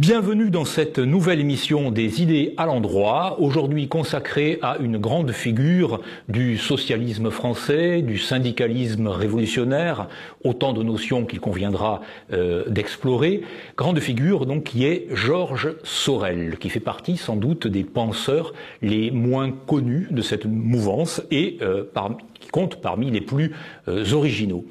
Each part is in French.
Bienvenue dans cette nouvelle émission des idées à l'endroit, aujourd'hui consacrée à une grande figure du socialisme français, du syndicalisme révolutionnaire, autant de notions qu'il conviendra d'explorer. Grande figure donc qui est Georges Sorel, qui fait partie sans doute des penseurs les moins connus de cette mouvance et qui compte parmi les plus originaux.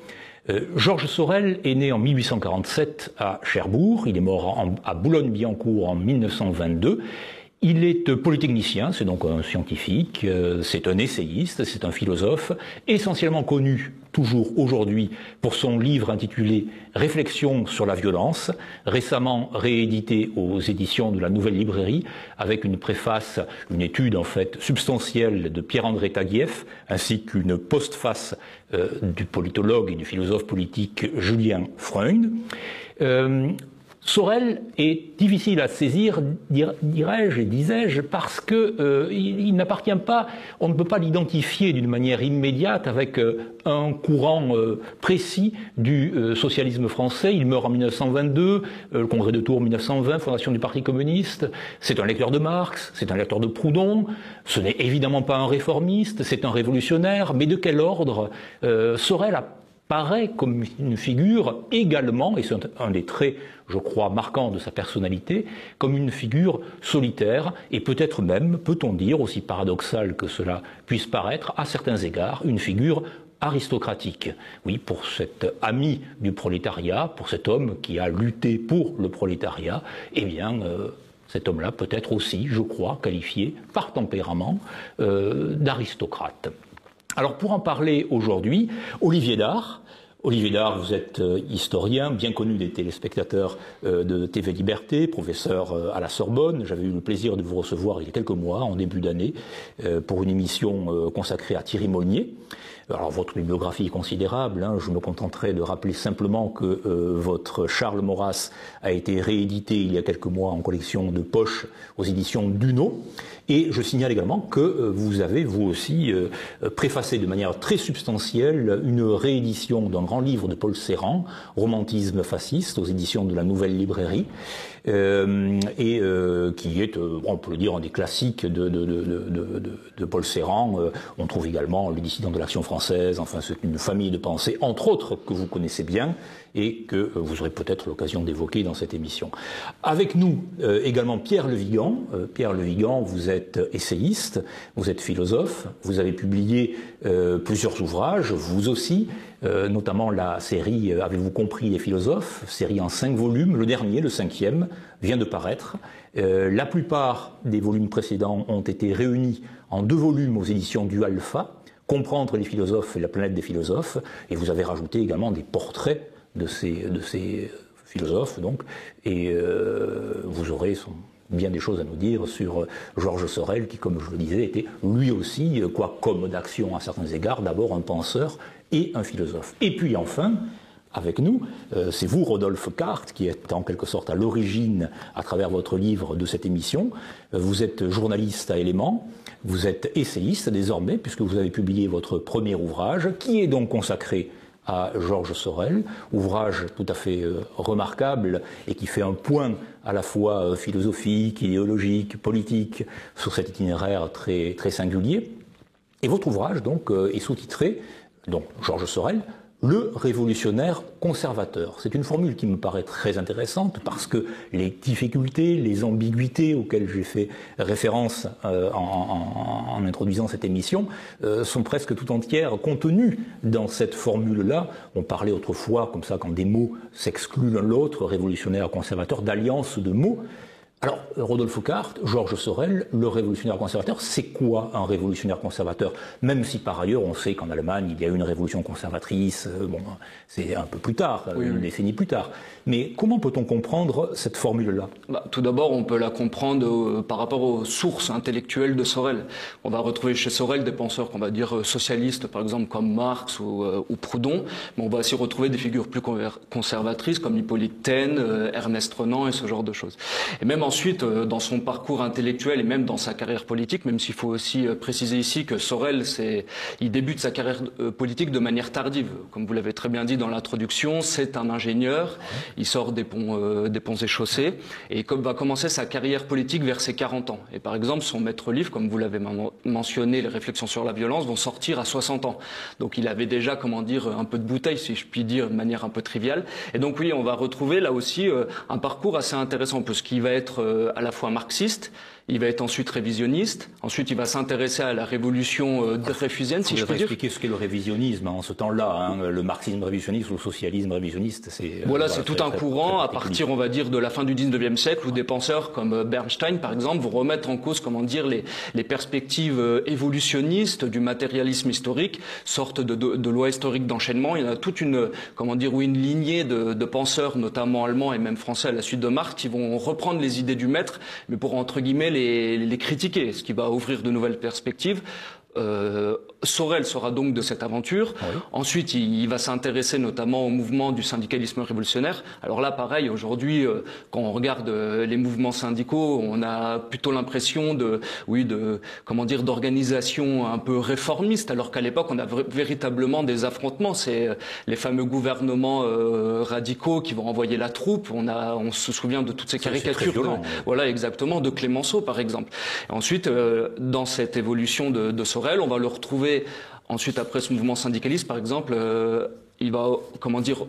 Georges Sorel est né en 1847 à Cherbourg, il est mort à Boulogne-Billancourt en 1922. Il est polytechnicien, c'est donc un scientifique, c'est un essayiste, c'est un philosophe, essentiellement connu toujours aujourd'hui pour son livre intitulé « Réflexions sur la violence », récemment réédité aux éditions de la Nouvelle Librairie, avec une préface, une étude en fait substantielle de Pierre-André Taguieff, ainsi qu'une postface du politologue et du philosophe politique Julien Freund. Sorel est difficile à saisir, dirais-je et disais-je, parce que il n'appartient pas, on ne peut pas l'identifier d'une manière immédiate avec un courant précis du socialisme français. Il meurt en 1922, le congrès de Tours 1920, fondation du Parti communiste. C'est un lecteur de Marx, c'est un lecteur de Proudhon. Ce n'est évidemment pas un réformiste, c'est un révolutionnaire. Mais de quel ordre Sorel apparaît comme une figure également, et c'est un des traits, je crois, marquants de sa personnalité, comme une figure solitaire, et peut-être même, peut-on dire, aussi paradoxal que cela puisse paraître, à certains égards, une figure aristocratique. Oui, pour cet ami du prolétariat, pour cet homme qui a lutté pour le prolétariat, eh bien, cet homme-là peut être aussi, je crois, qualifié par tempérament d'aristocrate. Alors pour en parler aujourd'hui, Olivier Dard. Olivier Dard, vous êtes historien, bien connu des téléspectateurs de TV Liberté, professeur à la Sorbonne. J'avais eu le plaisir de vous recevoir il y a quelques mois, en début d'année, pour une émission consacrée à Thierry Molnier. Alors votre bibliographie est considérable, hein. Je me contenterai de rappeler simplement que votre Charles Maurras a été réédité il y a quelques mois en collection de poche aux éditions Duno. Et je signale également que vous avez, vous aussi, préfacé de manière très substantielle une réédition d'un grand livre de Paul Ceran, Romantisme fasciste, aux éditions de la Nouvelle Librairie, qui est, on peut le dire, un des classiques de Paul Ceran. On trouve également Les dissidents de l'Action française, enfin c'est une famille de pensées, entre autres, que vous connaissez bien et que vous aurez peut-être l'occasion d'évoquer dans cette émission. Avec nous également Pierre Le Vigan. Pierre Le Vigan, vous êtes essayiste, vous êtes philosophe, vous avez publié plusieurs ouvrages, vous aussi, notamment la série Avez-vous compris les philosophes, série en 5 volumes, le dernier, le 5e, vient de paraître. La plupart des volumes précédents ont été réunis en 2 volumes aux éditions du Alpha, Comprendre les philosophes et la planète des philosophes, et vous avez rajouté également des portraits de ces philosophes, donc, et vous aurez bien des choses à nous dire sur Georges Sorel, qui, comme je le disais, était lui aussi, comme d'action à certains égards, d'abord un penseur et un philosophe. Et puis enfin, avec nous, c'est vous, Rodolphe Carte, qui êtes en quelque sorte à l'origine, à travers votre livre, de cette émission. Vous êtes journaliste à Éléments, vous êtes essayiste désormais, puisque vous avez publié votre premier ouvrage, qui est donc consacré à Georges Sorel, ouvrage tout à fait remarquable et qui fait un point à la fois philosophique, idéologique, politique sur cet itinéraire très, très singulier. Et votre ouvrage donc est sous-titré, donc Georges Sorel, le révolutionnaire conservateur. C'est une formule qui me paraît très intéressante parce que les difficultés, les ambiguïtés auxquelles j'ai fait référence en introduisant cette émission sont presque tout entières contenues dans cette formule-là. On parlait autrefois, comme ça, quand des mots s'excluent l'un l'autre, révolutionnaire, conservateur, d'alliance de mots. Alors, Rodolphe Carte, Georges Sorel, le révolutionnaire conservateur, c'est quoi un révolutionnaire conservateur? Même si par ailleurs on sait qu'en Allemagne il y a eu une révolution conservatrice, bon, c'est un peu plus tard, une décennie plus tard. Mais comment peut-on comprendre cette formule-là? Tout d'abord, on peut la comprendre par rapport aux sources intellectuelles de Sorel. On va retrouver chez Sorel des penseurs qu'on va dire socialistes, par exemple comme Marx ou Proudhon, mais on va aussi retrouver des figures plus conservatrices comme Hippolyte Taine, Ernest Renan et ce genre de choses. Et même en ensuite, dans son parcours intellectuel et même dans sa carrière politique, même s'il faut aussi préciser ici que Sorel, il débute sa carrière politique de manière tardive. Comme vous l'avez très bien dit dans l'introduction, c'est un ingénieur, il sort des ponts et chaussées, et va commencer sa carrière politique vers ses 40 ans. Et par exemple, son maître livre, comme vous l'avez mentionné, les réflexions sur la violence, vont sortir à 60 ans. Donc il avait déjà, comment dire, un peu de bouteille, si je puis dire, de manière un peu triviale. Et donc oui, on va retrouver là aussi un parcours assez intéressant, parce qu'il va être à la fois marxiste, il va être ensuite révisionniste, ensuite il va s'intéresser à la révolution dreyfusienne, si je peux dire. Expliquer ce qu'est le révisionnisme en ce temps-là, hein, le marxisme révisionniste ou le socialisme révisionniste, c'est... Voilà, c'est tout un courant à partir, on va dire, de la fin du 19e siècle, où des penseurs comme Bernstein, par exemple, vont remettre en cause, comment dire, les perspectives évolutionnistes du matérialisme historique, sorte de loi historique d'enchaînement. Il y en a toute une, comment dire, une lignée de penseurs, notamment allemands et même français à la suite de Marx, qui vont reprendre les idées du maître, mais pour, entre guillemets, les critiquer, ce qui va ouvrir de nouvelles perspectives. Sorel sera donc de cette aventure. Oui. Ensuite, il va s'intéresser notamment au mouvement du syndicalisme révolutionnaire. Alors là, pareil, aujourd'hui, quand on regarde les mouvements syndicaux, on a plutôt l'impression comment dire, d'organisation un peu réformiste, alors qu'à l'époque, on a véritablement des affrontements. C'est les fameux gouvernements radicaux qui vont envoyer la troupe. On se souvient de toutes ces caricatures. Violent, voilà, exactement, de Clémenceau, par exemple. Et ensuite, dans cette évolution de Sorel, on va le retrouver ensuite après ce mouvement syndicaliste, par exemple, il va, comment dire,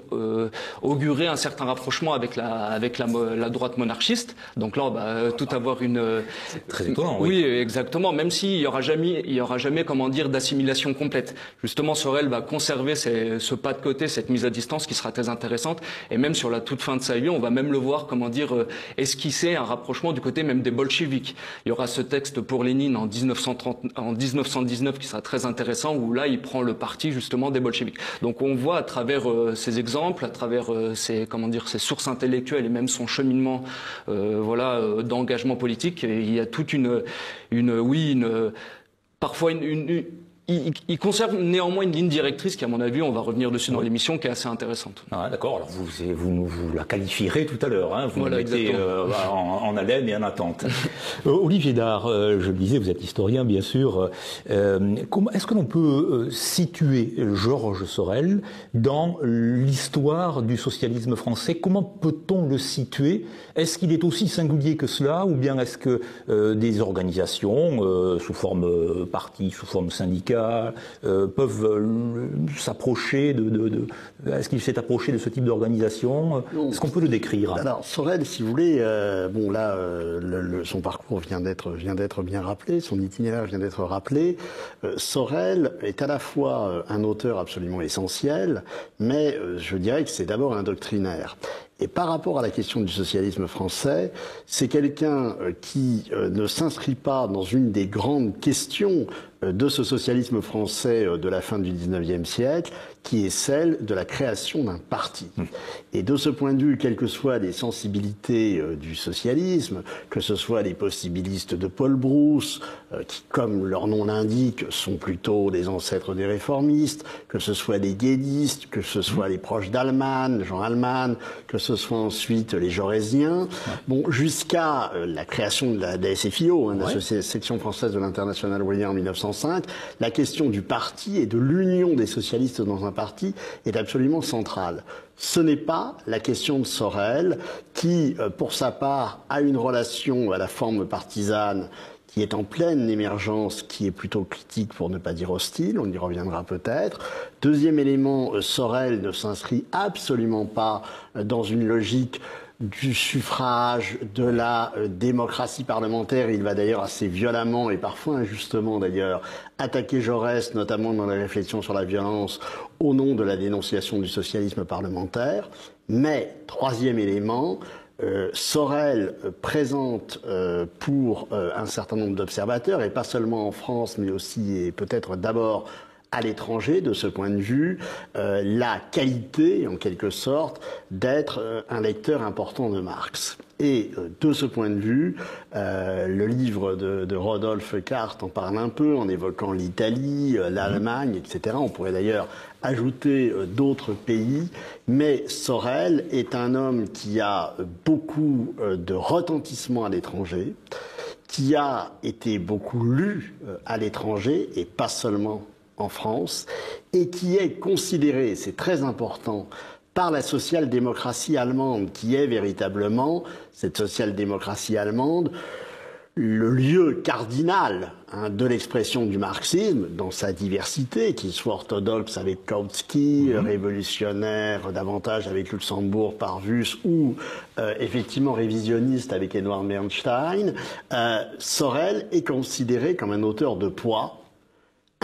augurer un certain rapprochement avec la droite monarchiste. Donc là, on va tout avoir une... C'est très étonnant, oui. Oui, exactement. Même s'il y aura jamais, comment dire, d'assimilation complète. Justement, Sorel va conserver ce pas de côté, cette mise à distance qui sera très intéressante. Et même sur la toute fin de sa vie, on va même le voir, comment dire, esquisser un rapprochement du côté même des bolcheviks. Il y aura ce texte pour Lénine en 1919 qui sera très intéressant, où là, il prend le parti justement des bolcheviks. Donc on voit à travers ces exemples, à travers ces sources intellectuelles et même son cheminement, d'engagement politique, il y a toute parfois il conserve néanmoins une ligne directrice qui, à mon avis, on va revenir dessus dans l'émission, qui est assez intéressante. Ah, d'accord. Alors vous la qualifierez tout à l'heure. Hein. Vous voilà, la mettez en haleine et en attente. Olivier Dard, je le disais, vous êtes historien, bien sûr. Est-ce que l'on peut situer Georges Sorel dans l'histoire du socialisme français? Comment peut-on le situer? Est-ce qu'il est aussi singulier que cela, ou bien est-ce que des organisations, sous forme parti, sous forme syndicale, peuvent s'approcher est-ce qu'il s'est approché de ce type d'organisation? Est-ce qu'on peut le décrire? Alors, Sorel, si vous voulez, son parcours vient d'être bien rappelé, son itinéraire vient d'être rappelé. Sorel est à la fois un auteur absolument essentiel, mais je dirais que c'est d'abord un doctrinaire. Et par rapport à la question du socialisme français, c'est quelqu'un qui ne s'inscrit pas dans une des grandes questions de ce socialisme français de la fin du XIXe siècle, qui est celle de la création d'un parti. Et de ce point de vue, quelles que soient les sensibilités du socialisme, que ce soit les possibilistes de Paul Brousse, qui, comme leur nom l'indique, sont plutôt les ancêtres des réformistes, que ce soit les guédistes, que ce soit les proches d'Allman, Jean Allman, que ce soit ensuite les Jaurésiens, jusqu'à la création de la SFIO, la section française de l'Internationale ouvrière en 1905, la question du parti et de l'union des socialistes dans un parti est absolument centrale. Ce n'est pas la question de Sorel qui, pour sa part, a une relation à la forme partisane qui est en pleine émergence, qui est plutôt critique pour ne pas dire hostile, on y reviendra peut-être. Deuxième élément, Sorel ne s'inscrit absolument pas dans une logique du suffrage, de la démocratie parlementaire. Il va d'ailleurs assez violemment et parfois injustement d'ailleurs attaquer Jaurès, notamment dans les réflexions sur la violence, au nom de la dénonciation du socialisme parlementaire. Mais, troisième élément, Sorel présente pour un certain nombre d'observateurs, et pas seulement en France, mais aussi et peut-être d'abord à l'étranger, de ce point de vue, la qualité, en quelque sorte, d'être un lecteur important de Marx. Et de ce point de vue, le livre de Rodolphe Carte en parle un peu, en évoquant l'Italie, l'Allemagne, etc. On pourrait d'ailleurs ajouter d'autres pays, mais Sorel est un homme qui a beaucoup de retentissement à l'étranger, qui a été beaucoup lu à l'étranger, et pas seulement en France, et qui est considéré, c'est très important, par la social-démocratie allemande, qui est véritablement, cette social-démocratie allemande, le lieu cardinal de l'expression du marxisme, dans sa diversité, qu'il soit orthodoxe avec Kautsky, révolutionnaire davantage avec Luxembourg, Parvus, ou effectivement révisionniste avec Edward Bernstein. Sorel est considéré comme un auteur de poids,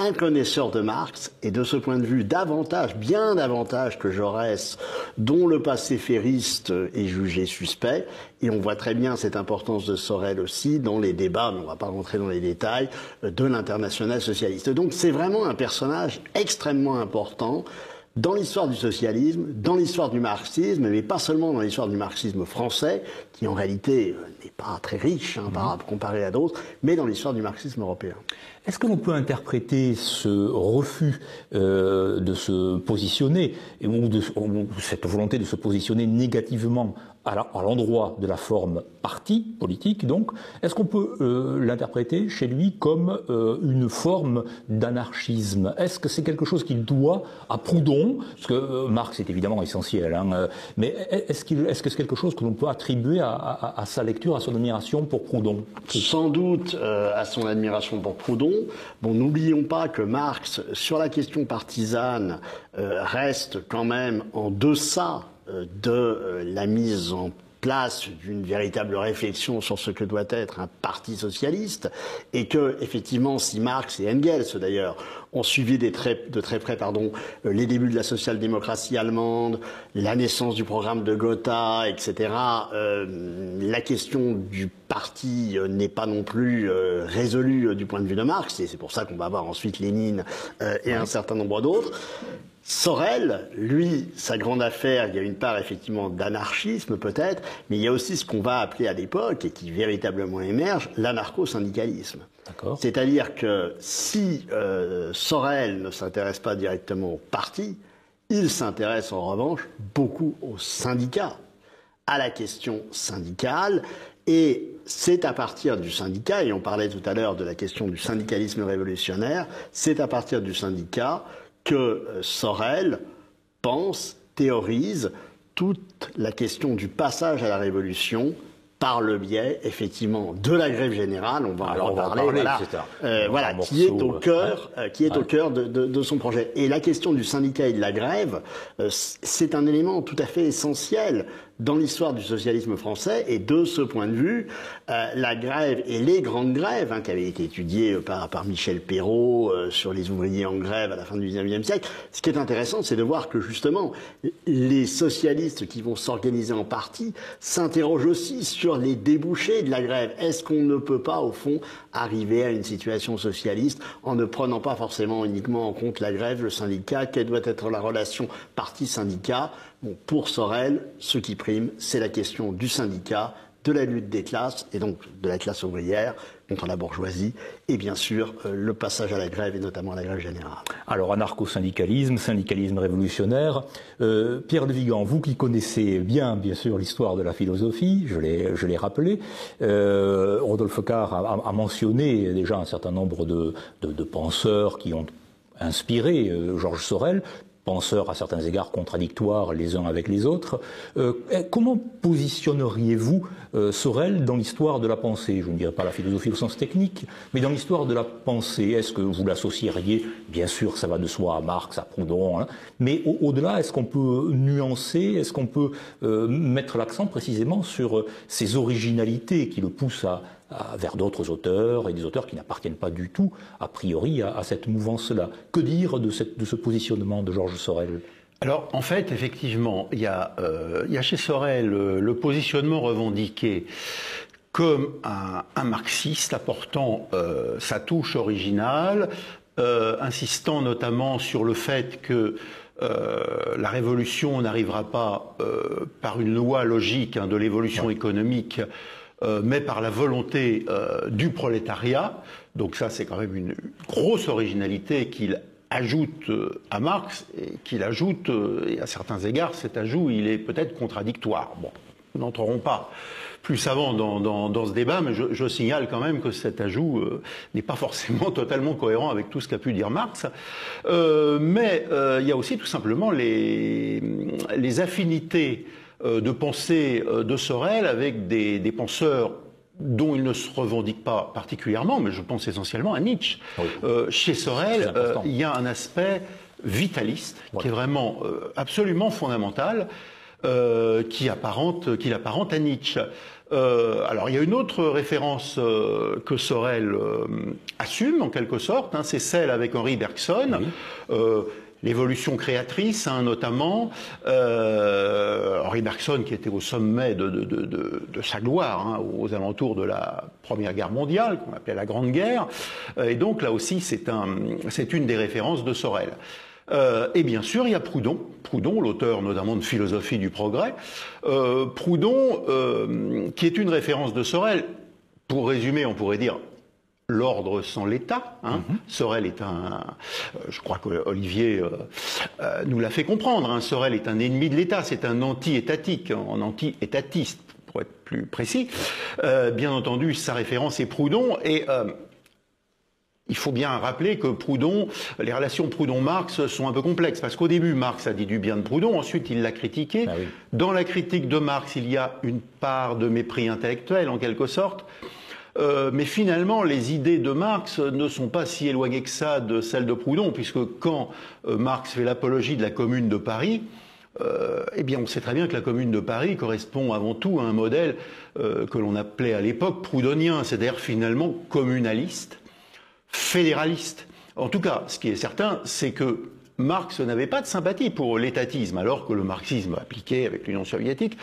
un connaisseur de Marx, et de ce point de vue davantage, bien davantage que Jaurès, dont le passé ferriste est jugé suspect, et on voit très bien cette importance de Sorel aussi dans les débats, mais on ne va pas rentrer dans les détails, de l'Internationale socialiste. Donc c'est vraiment un personnage extrêmement important dans l'histoire du socialisme, dans l'histoire du marxisme, mais pas seulement dans l'histoire du marxisme français, qui en réalité n'est pas très riche comparé à d'autres, mais dans l'histoire du marxisme européen. Est-ce que l'on peut interpréter ce refus de se positionner, ou cette volonté de se positionner négativement à l'endroit de la forme parti politique, donc, est-ce qu'on peut l'interpréter chez lui comme une forme d'anarchisme? Est-ce que c'est quelque chose qu'il doit à Proudhon? Parce que Marx est évidemment essentiel, mais est-ce que c'est quelque chose que l'on peut attribuer à sa lecture, à son admiration pour Proudhon? Sans doute à son admiration pour Proudhon. Bon, n'oublions pas que Marx, sur la question partisane, reste quand même en deçà de la mise en place d'une véritable réflexion sur ce que doit être un parti socialiste, et que, effectivement, si Marx et Engels, d'ailleurs, ont suivi de très près les débuts de la social-démocratie allemande, la naissance du programme de Gotha, etc., la question du parti n'est pas non plus résolue du point de vue de Marx, et c'est pour ça qu'on va avoir ensuite Lénine et un certain nombre d'autres. Sorel, lui, sa grande affaire, il y a une part effectivement d'anarchisme peut-être, mais il y a aussi ce qu'on va appeler à l'époque, et qui véritablement émerge, l'anarcho-syndicalisme. C'est-à-dire que si Sorel ne s'intéresse pas directement au parti, il s'intéresse en revanche beaucoup aux syndicats, à la question syndicale, et c'est à partir du syndicat, et on parlait tout à l'heure de la question du syndicalisme révolutionnaire, c'est à partir du syndicat que Sorel pense, théorise toute la question du passage à la révolution par le biais, effectivement, de la grève générale, on va en parler, voilà, qui est au cœur de son projet. Et la question du syndicat et de la grève, c'est un élément tout à fait essentiel dans l'histoire du socialisme français, et de ce point de vue, la grève et les grandes grèves, qui avaient été étudiées par Michel Perrault sur les ouvriers en grève à la fin du XIXe siècle, ce qui est intéressant, c'est de voir que justement, les socialistes qui vont s'organiser en parti s'interrogent aussi sur les débouchés de la grève. Est-ce qu'on ne peut pas, au fond, arriver à une situation socialiste en ne prenant pas forcément uniquement en compte la grève, le syndicat, quelle doit être la relation parti-syndicat? Bon, pour Sorel, ce qui prime, c'est la question du syndicat, de la lutte des classes, et donc de la classe ouvrière contre la bourgeoisie, et bien sûr le passage à la grève, et notamment à la grève générale. Alors anarcho-syndicalisme, syndicalisme révolutionnaire. Pierre de Vigan, vous qui connaissez bien sûr l'histoire de la philosophie, je l'ai rappelé, Rodolphe Carte a mentionné déjà un certain nombre de penseurs qui ont inspiré Georges Sorel, penseurs à certains égards contradictoires les uns avec les autres. Comment positionneriez-vous Sorel dans l'histoire de la pensée? Je ne dirais pas la philosophie au sens technique, mais dans l'histoire de la pensée. Est-ce que vous l'associeriez, bien sûr, ça va de soi, à Marx, à Proudhon, mais au-delà, est-ce qu'on peut nuancer, est-ce qu'on peut mettre l'accent précisément sur ces originalités qui le poussent vers d'autres auteurs, et des auteurs qui n'appartiennent pas du tout, a priori, à cette mouvance-là? Que dire de ce positionnement de Georges Sorel? Alors, en fait, effectivement, il y a chez Sorel le positionnement revendiqué comme un marxiste apportant sa touche originale, insistant notamment sur le fait que la révolution n'arrivera pas par une loi logique de l'évolution économique, mais par la volonté du prolétariat. Donc ça, c'est quand même une grosse originalité qu'il ajoute à Marx, et qu'il ajoute, et à certains égards, cet ajout, il est peut-être contradictoire. Bon, nous n'entrerons pas plus avant dans ce débat, mais je signale quand même que cet ajout n'est pas forcément totalement cohérent avec tout ce qu'a pu dire Marx. Mais il y a aussi tout simplement les affinités de pensée de Sorel avec des penseurs dont il ne se revendique pas particulièrement, mais je pense essentiellement à Nietzsche. Oui. Chez Sorel, il y a un aspect vitaliste qui est vraiment absolument fondamental, qu'il apparente à Nietzsche. Alors il y a une autre référence que Sorel assume en quelque sorte, hein, c'est celle avec Henri Bergson. Oui. L'évolution créatrice, hein, notamment. Henri Bergson, qui était au sommet de sa gloire, hein, aux alentours de la Première Guerre mondiale, qu'on appelait la Grande Guerre. Et donc, là aussi, c'est une des références de Sorel. Et bien sûr, il y a Proudhon, l'auteur notamment de Philosophie du progrès. Proudhon, qui est une référence de Sorel. Pour résumer, on pourrait dire l'ordre sans l'État. Hein. Sorel est je crois qu'Olivier nous l'a fait comprendre, hein. Sorel est un ennemi de l'État, c'est un anti-étatique, un anti-étatiste, pour être plus précis. Bien entendu, sa référence est Proudhon, et il faut bien rappeler que Proudhon, les relations Proudhon-Marx sont un peu complexes, parce qu'au début, Marx a dit du bien de Proudhon, ensuite il l'a critiqué. Ah oui. Dans la critique de Marx, il y a une part de mépris intellectuel, en quelque sorte. Mais finalement, les idées de Marx ne sont pas si éloignées que ça de celles de Proudhon, puisque quand Marx fait l'apologie de la Commune de Paris, eh bien, on sait très bien que la Commune de Paris correspond avant tout à un modèle que l'on appelait à l'époque proudhonien, c'est-à-dire finalement communaliste, fédéraliste. En tout cas, ce qui est certain, c'est que Marx n'avait pas de sympathie pour l'étatisme, alors que le marxisme appliqué avec l'Union soviétique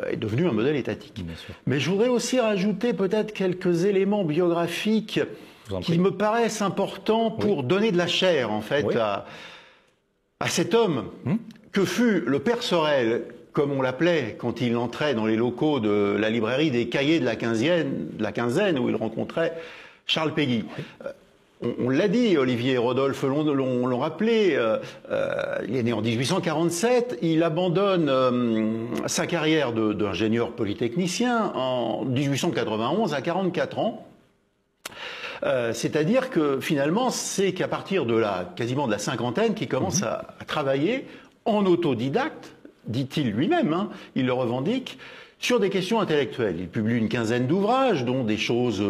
est devenu un modèle étatique. Mais je voudrais aussi rajouter peut-être quelques éléments biographiques qui me paraissent importants pour donner de la chair, en fait, à cet homme que fut le père Sorel, comme on l'appelait quand il entrait dans les locaux de la librairie des Cahiers de la Quinzaine, où il rencontrait Charles Péguy. On l'a dit, Olivier et Rodolphe l'ont rappelé, il est né en 1847, il abandonne sa carrière d'ingénieur polytechnicien en 1891 à 44 ans. C'est-à-dire que finalement, c'est qu'à partir de quasiment de la cinquantaine qu'il commence à travailler en autodidacte, dit-il lui-même, hein, il le revendique, sur des questions intellectuelles. Il publie une quinzaine d'ouvrages, dont des choses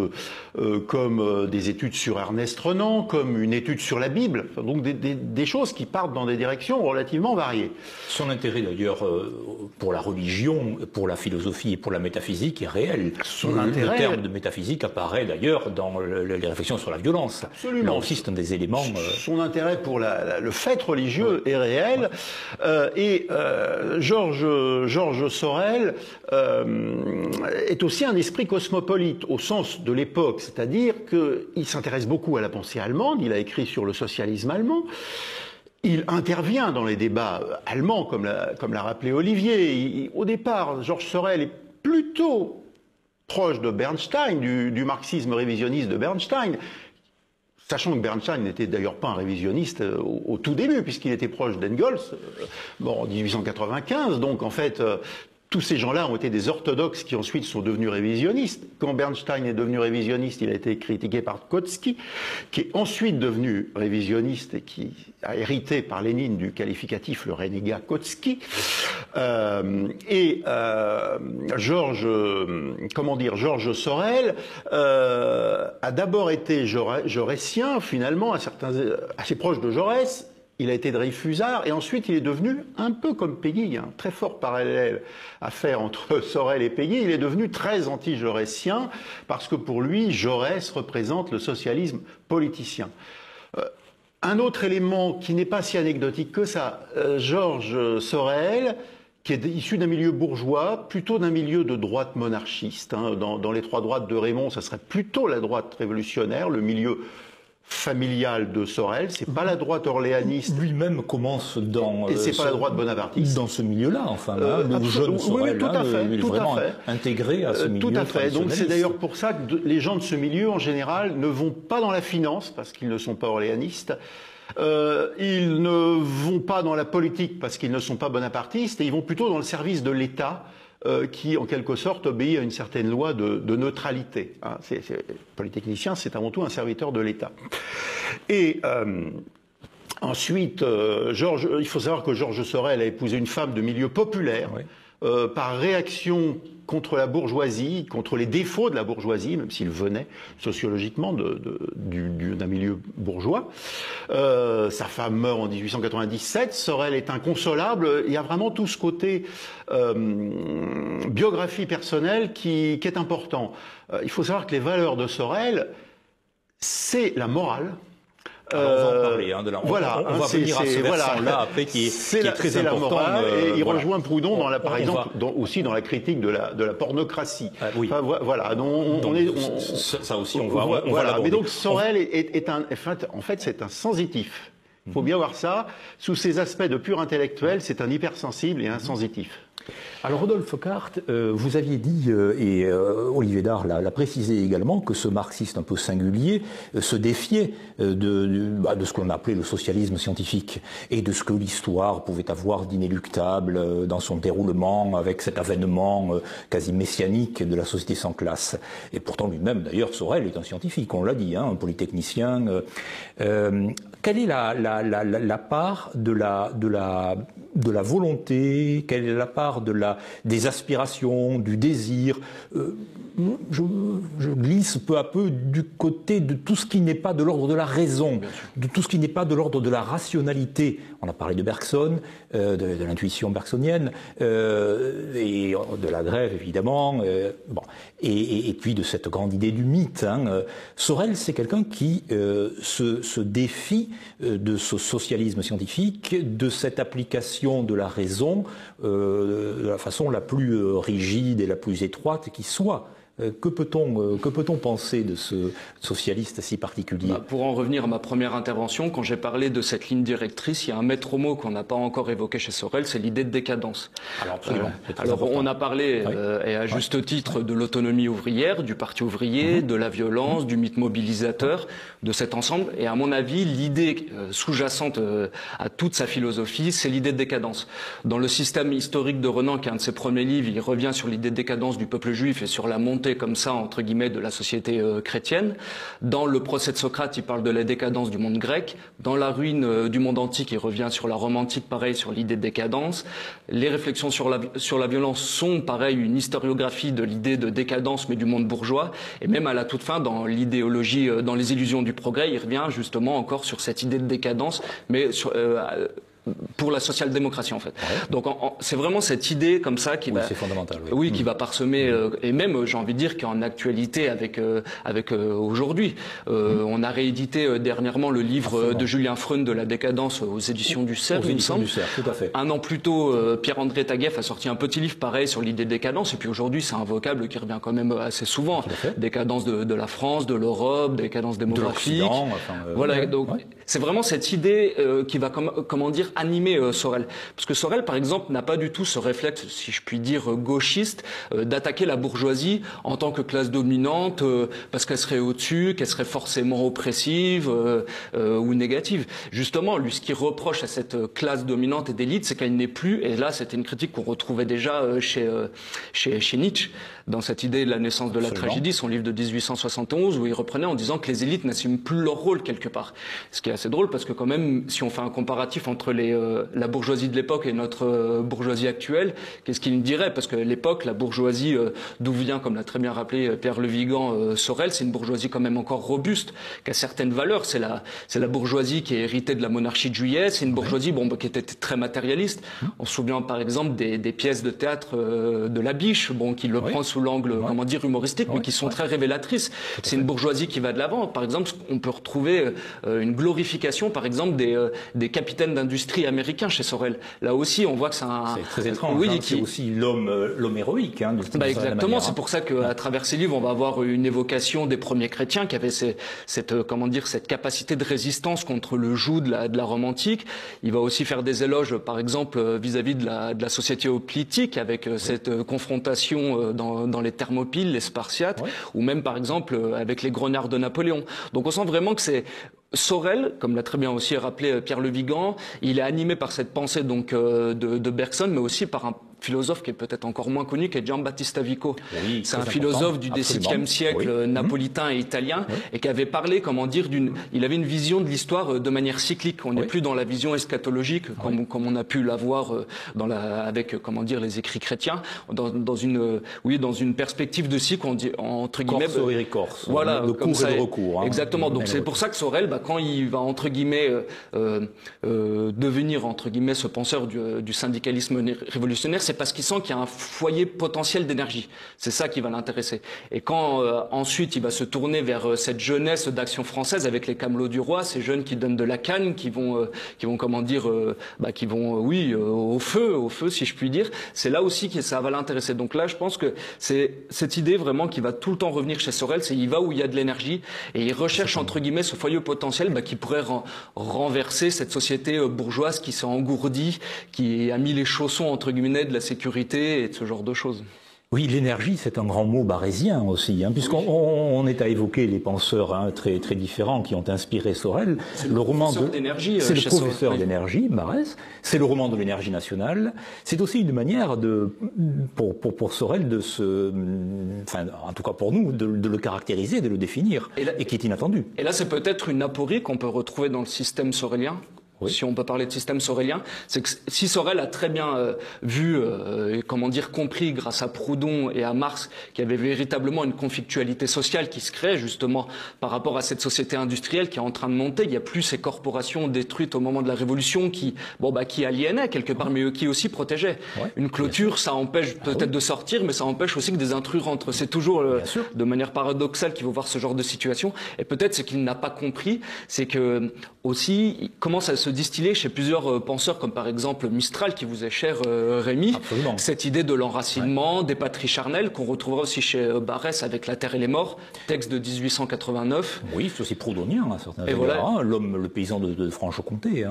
comme des études sur Ernest Renan, comme une étude sur la Bible, donc des choses qui partent dans des directions relativement variées. Son intérêt d'ailleurs pour la religion, pour la philosophie et pour la métaphysique est réel. Le terme de métaphysique apparaît d'ailleurs dans les réflexions sur la violence. Absolument. Là aussi, c'est un des éléments... Son intérêt pour le fait religieux est réel. Et Georges Sorel est aussi un esprit cosmopolite au sens de l'époque, c'est-à-dire qu'il s'intéresse beaucoup à la pensée allemande, il a écrit sur le socialisme allemand, il intervient dans les débats allemands, comme l'a rappelé Olivier. Au départ, Georges Sorel est plutôt proche de Bernstein, du marxisme révisionniste de Bernstein, sachant que Bernstein n'était d'ailleurs pas un révisionniste au tout début, puisqu'il était proche d'Engels, en 1895, donc en fait... tous ces gens-là ont été des orthodoxes qui ensuite sont devenus révisionnistes. Quand Bernstein est devenu révisionniste, il a été critiqué par Kautsky, qui est ensuite devenu révisionniste et qui a hérité par Lénine du qualificatif le renégat Kautsky. Georges Sorel a d'abord été jaurésien, finalement, assez proche de Jaurès. Il a été dreyfusard et ensuite il est devenu un peu comme Péguy, un très fort parallèle à faire entre Sorel et Péguy. Il est devenu très anti-jaurétien parce que pour lui, Jaurès représente le socialisme politicien. Un autre élément qui n'est pas si anecdotique que ça, Georges Sorel, qui est issu d'un milieu bourgeois, plutôt d'un milieu de droite monarchiste. Hein. Dans les trois droites de Raymond, ça serait plutôt la droite révolutionnaire, le milieu familiale de Sorel, c'est pas la droite orléaniste. Lui-même commence dans... Et c'est pas la droite bonapartiste. Dans ce milieu-là, enfin, le jeune Sorel, oui, tout à fait, il est tout vraiment à fait. intégré à ce milieu. Tout à fait. Donc c'est d'ailleurs pour ça que les gens de ce milieu, en général, ne vont pas dans la finance, parce qu'ils ne sont pas orléanistes. Ils ne vont pas dans la politique, parce qu'ils ne sont pas bonapartistes, et ils vont plutôt dans le service de l'État, qui, en quelque sorte, obéit à une certaine loi de neutralité. Hein, polytechnicien, c'est avant tout un serviteur de l'État. Et ensuite, il faut savoir que Georges Sorel a épousé une femme de milieu populaire, oui. Par réaction contre la bourgeoisie, contre les défauts de la bourgeoisie, même s'il venait sociologiquement d'un milieu bourgeois. Sa femme meurt en 1897, Sorel est inconsolable, il y a vraiment tout ce côté biographie personnelle qui est important. Il faut savoir que les valeurs de Sorel, c'est la morale. Alors on va en parler, hein, on va venir à ce versant-là après qui est très important. La morale, et il rejoint Proudhon par exemple, aussi dans la critique de la pornocratie. Oui. Enfin, voilà. Ça aussi, on va l'aborder. Mais donc Sorel en fait, c'est un sensitif. Il faut bien voir ça. Sous ses aspects de pur intellectuel, c'est un hypersensible et un sensitif. Alors Rodolphe Carte, vous aviez dit, et Olivier Dard l'a précisé également, que ce marxiste un peu singulier se défiait de ce qu'on appelait le socialisme scientifique et de ce que l'histoire pouvait avoir d'inéluctable dans son déroulement avec cet avènement quasi messianique de la société sans classe. Et pourtant lui-même, d'ailleurs, Sorel est un scientifique, on l'a dit, hein, un polytechnicien. Quelle est la part de la volonté, quelle est la part des aspirations, du désir je glisse peu à peu du côté de tout ce qui n'est pas de l'ordre de la raison, de tout ce qui n'est pas de l'ordre de la rationalité. On a parlé de Bergson, de l'intuition bergsonienne, et de la grève évidemment, et puis de cette grande idée du mythe. Hein. Sorel, c'est quelqu'un qui se défie de ce socialisme scientifique, de cette application de la raison, de la façon la plus rigide et la plus étroite qui soit. Que peut-on penser de ce socialiste si particulier? Pour en revenir à ma première intervention, quand j'ai parlé de cette ligne directrice, il y a un maître mot qu'on n'a pas encore évoqué chez Sorel, c'est l'idée de décadence. Alors, absolument, on a parlé, et à juste titre, de l'autonomie ouvrière, du parti ouvrier, de la violence, du mythe mobilisateur, de cet ensemble. Et à mon avis, l'idée sous-jacente à toute sa philosophie, c'est l'idée de décadence. Dans le système historique de Renan, qui est un de ses premiers livres, il revient sur l'idée de décadence du peuple juif et sur la montée comme ça, entre guillemets, de la société chrétienne. Dans le procès de Socrate, il parle de la décadence du monde grec. Dans la ruine du monde antique, il revient sur la Rome antique, pareil, sur l'idée de décadence. Les réflexions sur la violence sont, pareil, une historiographie de l'idée de décadence, mais du monde bourgeois. Et même à la toute fin, dans l'idéologie, dans les illusions du progrès, il revient justement encore sur cette idée de décadence, mais sur... pour la social-démocratie en fait. Ouais. Donc c'est vraiment cette idée comme ça qui va, c'est fondamental. Oui, qui va parsemer et même j'ai envie de dire qu'en actualité avec aujourd'hui. On a réédité dernièrement le livre de Julien Freund de la décadence aux éditions du Cerf, il me semble. Tout à fait. Un an plus tôt, Pierre-André Taguieff a sorti un petit livre pareil sur l'idée de décadence et puis aujourd'hui c'est un vocable qui revient quand même assez souvent. Décadence de la France, de l'Europe, décadence démographique. Voilà, donc c'est vraiment cette idée qui va comment dire animer Sorel. Parce que Sorel, par exemple, n'a pas du tout ce réflexe, si je puis dire, gauchiste, d'attaquer la bourgeoisie en tant que classe dominante, parce qu'elle serait au-dessus, qu'elle serait forcément oppressive ou négative. Justement, lui, ce qu'il reproche à cette classe dominante et d'élite, c'est qu'elle n'est plus, et là, c'était une critique qu'on retrouvait déjà chez Nietzsche, dans cette idée de la naissance de la tragédie, son livre de 1871, où il reprenait en disant que les élites n'assument plus leur rôle quelque part. Ce qui est assez drôle, parce que quand même, si on fait un comparatif entre la bourgeoisie de l'époque et notre bourgeoisie actuelle, qu'est-ce qu'il dirait? Parce que l'époque, la bourgeoisie d'où vient, comme l'a très bien rappelé Pierre Le Vigan, Sorel, c'est une bourgeoisie quand même encore robuste, qui a certaines valeurs. C'est la bourgeoisie qui est héritée de la monarchie de Juillet, c'est une bourgeoisie qui était très matérialiste. On se souvient par exemple des pièces de théâtre de La Biche, qui le prend sous sous l'angle, comment dire, humoristique, mais qui sont très révélatrices. C'est une bourgeoisie qui va de l'avant. Par exemple, on peut retrouver une glorification, par exemple, des capitaines d'industrie américains chez Sorel. Là aussi, on voit que c'est très étrange. Oui, c'est aussi l'homme héroïque. Hein, exactement. C'est pour ça qu'à travers ces livres, on va avoir une évocation des premiers chrétiens qui avaient cette capacité de résistance contre le joug de la Rome antique. Il va aussi faire des éloges, par exemple, vis-à-vis de la société hoplitique, avec cette confrontation dans les Thermopyles, les Spartiates, ou même, par exemple, avec les grognards de Napoléon. Donc on sent vraiment que c'est Sorel, comme l'a très bien aussi rappelé Pierre Le Vigan, il est animé par cette pensée donc de Bergson, mais aussi par un philosophe qui est peut-être encore moins connu, qui est Giambattista Vico. Oui, c'est un philosophe du XVIIe siècle, napolitain et italien, et qui avait parlé, comment dire, il avait une vision de l'histoire de manière cyclique. On n'est plus dans la vision eschatologique, comme on a pu l'avoir avec, comment dire, les écrits chrétiens, dans une perspective de cycle, on dit, entre guillemets. Corso et ricorso. Voilà. Le cours et le recours. Exactement. Donc c'est pour ça que Sorel, quand il va, entre guillemets, devenir, entre guillemets, ce penseur du syndicalisme révolutionnaire, c'est parce qu'il sent qu'il y a un foyer potentiel d'énergie. C'est ça qui va l'intéresser. Et quand ensuite il va se tourner vers cette jeunesse d'action française avec les Camelots du Roi, ces jeunes qui donnent de la canne, qui vont comment dire, qui vont, au feu, si je puis dire. C'est là aussi que ça va l'intéresser. Donc là, je pense que c'est cette idée vraiment qui va tout le temps revenir chez Sorel, c'est il va où il y a de l'énergie et il recherche entre guillemets ce foyer potentiel qui pourrait renverser cette société bourgeoise qui s'est engourdie, qui a mis les chaussons entre guillemets de la sécurité et de ce genre de choses. Oui, l'énergie, c'est un grand mot barésien aussi, puisqu'on est à évoquer les penseurs très très différents qui ont inspiré Sorel. Le roman d'énergie, c'est le professeur d'énergie, Barès. C'est le roman de l'énergie nationale. C'est aussi une manière pour Sorel en tout cas pour nous, de le caractériser, de le définir, et qui est inattendu. Et là, c'est peut-être une aporie qu'on peut retrouver dans le système sorélien. Oui. Si on peut parler de système sorélien, c'est que si Sorel a très bien vu et compris grâce à Proudhon et à Marx qu'il y avait véritablement une conflictualité sociale qui se crée justement par rapport à cette société industrielle qui est en train de monter, il n'y a plus ces corporations détruites au moment de la Révolution qui aliénaient quelque part, mais qui aussi protégeaient. Ouais, une clôture, ça empêche peut-être de sortir, mais ça empêche aussi que des intrus rentrent. C'est toujours de manière paradoxale qu'il faut voir ce genre de situation. Et peut-être ce qu'il n'a pas compris, c'est que aussi il commence à se distiller chez plusieurs penseurs, comme par exemple Mistral, qui vous est cher, Rémi. Absolument. Cette idée de l'enracinement, des patries charnelles, qu'on retrouvera aussi chez Barès avec La Terre et les Morts, texte de 1889. Oui, c'est aussi proudhonien, à certains égards, le paysan de Franche-Comté.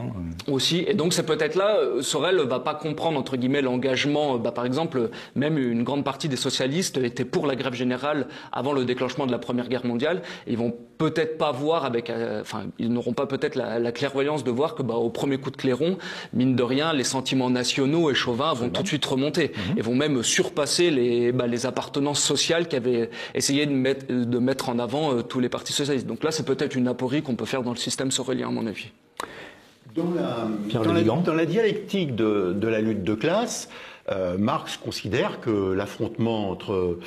Aussi, et donc c'est peut-être là, Sorel ne va pas comprendre, entre guillemets, l'engagement. Par exemple, même une grande partie des socialistes étaient pour la grève générale avant le déclenchement de la Première Guerre mondiale. Ils vont peut-être pas voir ils n'auront pas peut-être la clairvoyance de voir que au premier coup de clairon, mine de rien, les sentiments nationaux et chauvins vont tout de suite remonter et vont même surpasser les appartenances sociales qu'avaient essayé de mettre en avant tous les partis socialistes. Donc là, c'est peut-être une aporie qu'on peut faire dans le système sorélien, à mon avis. Dans la dialectique de la lutte de classe, Marx considère que l'affrontement entre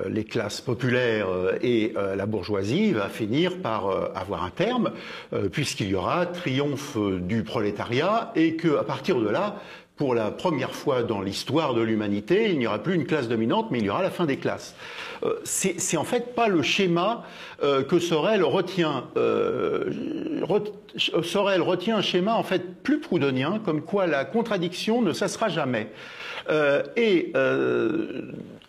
les classes populaires et la bourgeoisie va finir par avoir un terme, puisqu'il y aura triomphe du prolétariat et qu'à partir de là, pour la première fois dans l'histoire de l'humanité, il n'y aura plus une classe dominante, mais il y aura la fin des classes. C'est en fait pas le schéma que Sorel retient. Sorel retient un schéma en fait plus proudhonien, comme quoi la contradiction ne cessera jamais.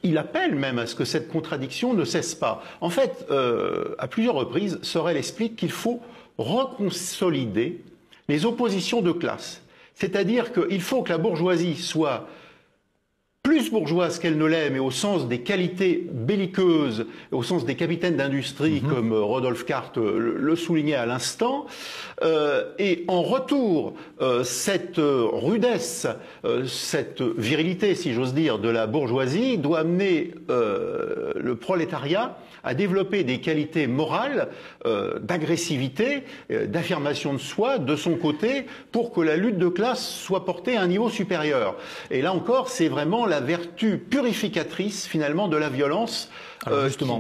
Il appelle même à ce que cette contradiction ne cesse pas. En fait, à plusieurs reprises, Sorel explique qu'il faut reconsolider les oppositions de classe. C'est-à-dire qu'il faut que la bourgeoisie soit plus bourgeoise qu'elle ne l'est, mais au sens des qualités belliqueuses, au sens des capitaines d'industrie, comme Rodolphe Carte le soulignait à l'instant. Et en retour, cette rudesse, cette virilité, si j'ose dire, de la bourgeoisie doit amener le prolétariat à développer des qualités morales, d'agressivité, d'affirmation de soi, de son côté, pour que la lutte de classe soit portée à un niveau supérieur. Et là encore, c'est vraiment la vertu purificatrice, finalement, de la violence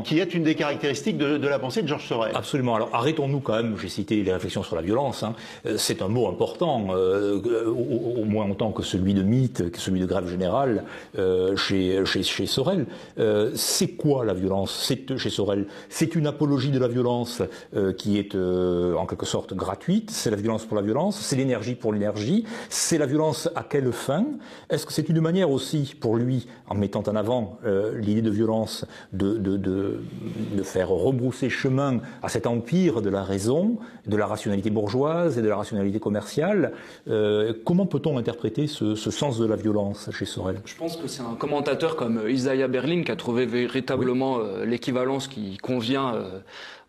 qui est une des caractéristiques de la pensée de Georges Sorel. Absolument. Alors arrêtons-nous quand même, j'ai cité les réflexions sur la violence, hein. C'est un mot important, au moins autant que celui de mythe, que celui de grève générale chez Sorel. C'est quoi la violence chez Sorel? C'est une apologie de la violence qui est en quelque sorte gratuite, c'est la violence pour la violence, c'est l'énergie pour l'énergie, c'est la violence à quelle fin? Est-ce que c'est une manière aussi pour lui, en mettant en avant l'idée de violence, de faire rebrousser chemin à cet empire de la raison, de la rationalité bourgeoise et de la rationalité commerciale? Comment peut-on interpréter ce sens de la violence chez Sorel? Je pense que c'est un commentateur comme Isaiah Berlin qui a trouvé véritablement l'équivalence qui convient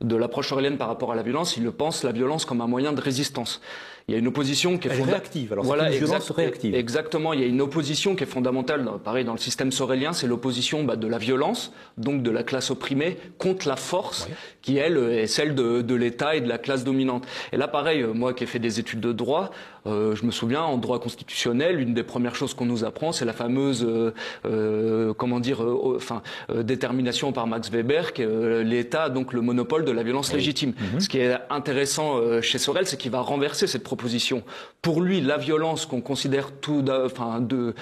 de l'approche sorelienne par rapport à la violence. Il le pense, la violence comme un moyen de résistance. Il y a une opposition qui est réactive. Alors voilà, c'est une violence réactive. Exactement. Il y a une opposition qui est fondamentale. Pareil, dans le système sorelien, c'est l'opposition de la violence, donc de la classe opprimée, contre la force, qui elle est celle de l'État et de la classe dominante. Et là, pareil, moi qui ai fait des études de droit, je me souviens, en droit constitutionnel, une des premières choses qu'on nous apprend, c'est la fameuse, détermination par Max Weber que l'État a donc le monopole de la violence légitime. Ce qui est intéressant chez Sorel, c'est qu'il va renverser cette proposition. Pour lui, la violence qu'on considère tout de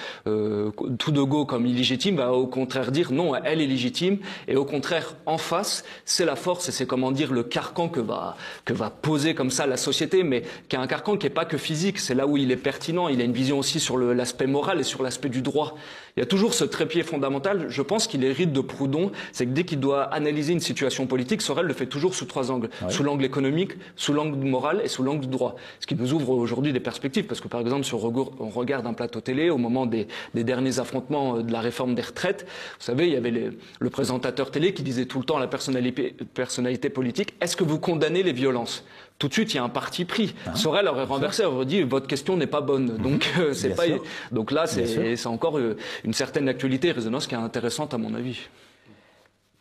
go comme illégitime va au contraire dire non, elle est légitime, et au contraire, en face, c'est la force et c'est le carcan que va poser comme ça la société, mais qui a un carcan qui n'est pas que physique. C'est là où il est pertinent. Il a une vision aussi sur l'aspect moral et sur l'aspect du droit. Il y a toujours ce trépied fondamental. Je pense qu'il hérite de Proudhon. C'est que dès qu'il doit analyser une situation politique, Sorel le fait toujours sous trois angles. Sous l'angle économique, sous l'angle moral et sous l'angle du droit. Ce qui nous ouvre aujourd'hui des perspectives. Parce que par exemple, si on regarde un plateau télé, au moment des derniers affrontements de la réforme des retraites, vous savez, il y avait le présentateur télé qui disait tout le temps à la personnalité politique, est-ce que vous condamnez les violences? Tout de suite, il y a un parti pris. Sorel aurait renversé, aurait dit votre question n'est pas bonne. Donc c'est pas. Donc là, c'est encore une certaine actualité et résonance qui est intéressante à mon avis.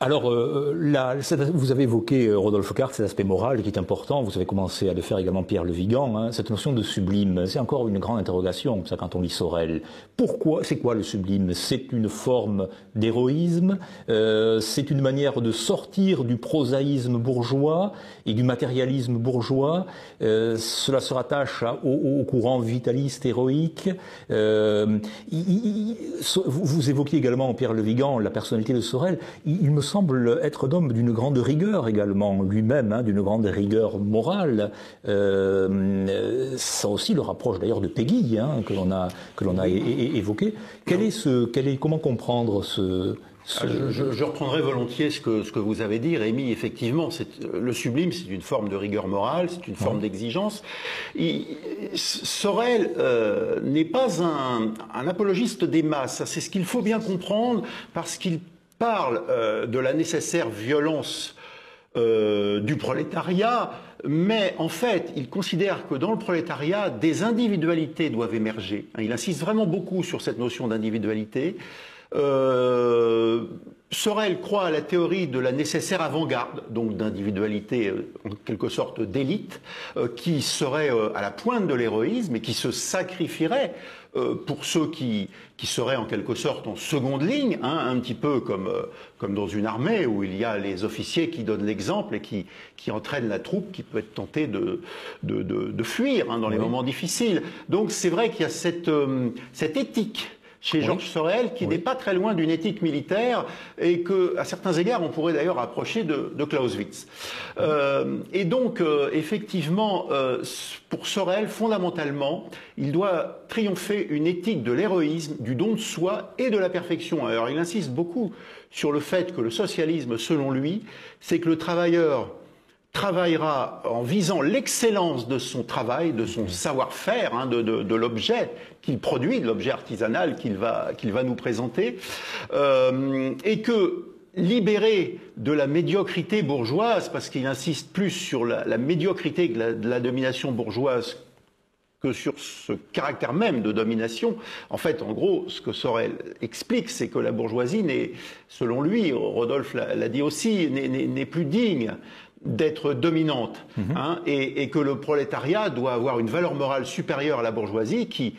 Alors, vous avez évoqué, Rodolphe Carte, cet aspect moral qui est important. Vous avez commencé à le faire également, Pierre Le Vigan. Hein, cette notion de sublime, c'est encore une grande interrogation, ça, quand on lit Sorel. Pourquoi? C'est quoi le sublime? C'est une forme d'héroïsme, c'est une manière de sortir du prosaïsme bourgeois et du matérialisme bourgeois. Cela se rattache au courant vitaliste, héroïque. Vous évoquiez également, Pierre Le Vigan, la personnalité de Sorel. Il me semble être un homme d'une grande rigueur également, lui-même, hein, d'une grande rigueur morale. Ça aussi le rapproche d'ailleurs de Péguy, hein, que l'on a évoqué. Comment comprendre ce... Je reprendrai volontiers ce que vous avez dit, Rémi. Effectivement, le sublime, c'est une forme de rigueur morale, c'est une forme d'exigence. Sorel n'est pas un apologiste des masses. C'est ce qu'il faut bien comprendre, parce qu'il parle de la nécessaire violence du prolétariat, mais en fait, il considère que dans le prolétariat, des individualités doivent émerger. Il insiste vraiment beaucoup sur cette notion d'individualité. Sorel croit à la théorie de la nécessaire avant-garde, donc d'individualité en quelque sorte d'élite, qui serait à la pointe de l'héroïsme et qui se sacrifierait pour ceux qui seraient en quelque sorte en seconde ligne, hein, un petit peu comme dans une armée où il y a les officiers qui donnent l'exemple et qui entraînent la troupe qui peut être tentée de fuir dans les moments difficiles. Donc c'est vrai qu'il y a cette éthique chez Georges Sorel, qui n'est pas très loin d'une éthique militaire et que, à certains égards, on pourrait d'ailleurs approcher de Clausewitz. Et donc, effectivement, pour Sorel, fondamentalement, il doit triompher une éthique de l'héroïsme, du don de soi et de la perfection. Alors, il insiste beaucoup sur le fait que le socialisme, selon lui, c'est que le travailleur travaillera en visant l'excellence de son travail, de son savoir-faire, hein, de l'objet qu'il produit, de l'objet artisanal qu'il va nous présenter, et que libéré de la médiocrité bourgeoise, parce qu'il insiste plus sur la médiocrité de la domination bourgeoise que sur ce caractère même de domination. En fait, en gros, ce que Sorel explique, c'est que la bourgeoisie n'est, selon lui, Rodolphe l'a dit aussi, n'est plus digne d'être dominante, hein, et que le prolétariat doit avoir une valeur morale supérieure à la bourgeoisie qui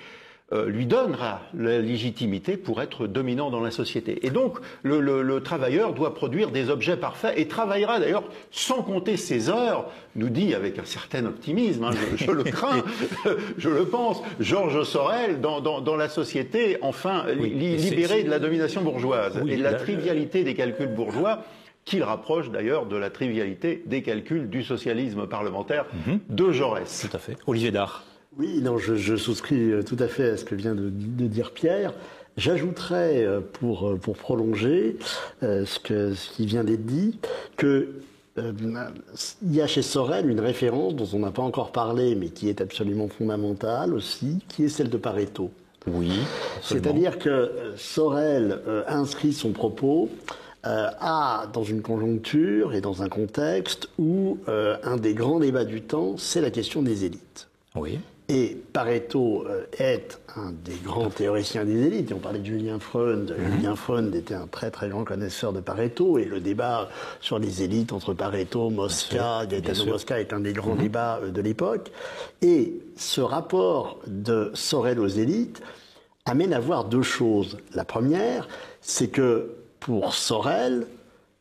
lui donnera la légitimité pour être dominant dans la société. Et donc, le travailleur doit produire des objets parfaits et travaillera d'ailleurs sans compter ses heures, nous dit avec un certain optimisme, hein, je le crains, je le pense, Georges Sorel dans la société, enfin libérée de la domination bourgeoise et de la trivialité des calculs bourgeois, qu'il rapproche d'ailleurs de la trivialité des calculs du socialisme parlementaire de Jaurès. Tout à fait. Olivier Dard. Oui, non, je souscris tout à fait à ce que vient de dire Pierre. J'ajouterais, pour prolonger ce qui vient d'être dit, que il y a chez Sorel une référence dont on n'a pas encore parlé, mais qui est absolument fondamentale aussi, qui est celle de Pareto. Oui. C'est-à-dire que Sorel inscrit son propos dans une conjoncture et dans un contexte où un des grands débats du temps, c'est la question des élites. Oui. Et Pareto est un des grands théoriciens des élites. On parlait de Julien Freund. Julien Freund était un très très grand connaisseur de Pareto. Et le débat sur les élites entre Pareto, Mosca, Gaetano Mosca est un des grands débats de l'époque. Et ce rapport de Sorel aux élites amène à voir deux choses. La première, c'est que pour Sorel,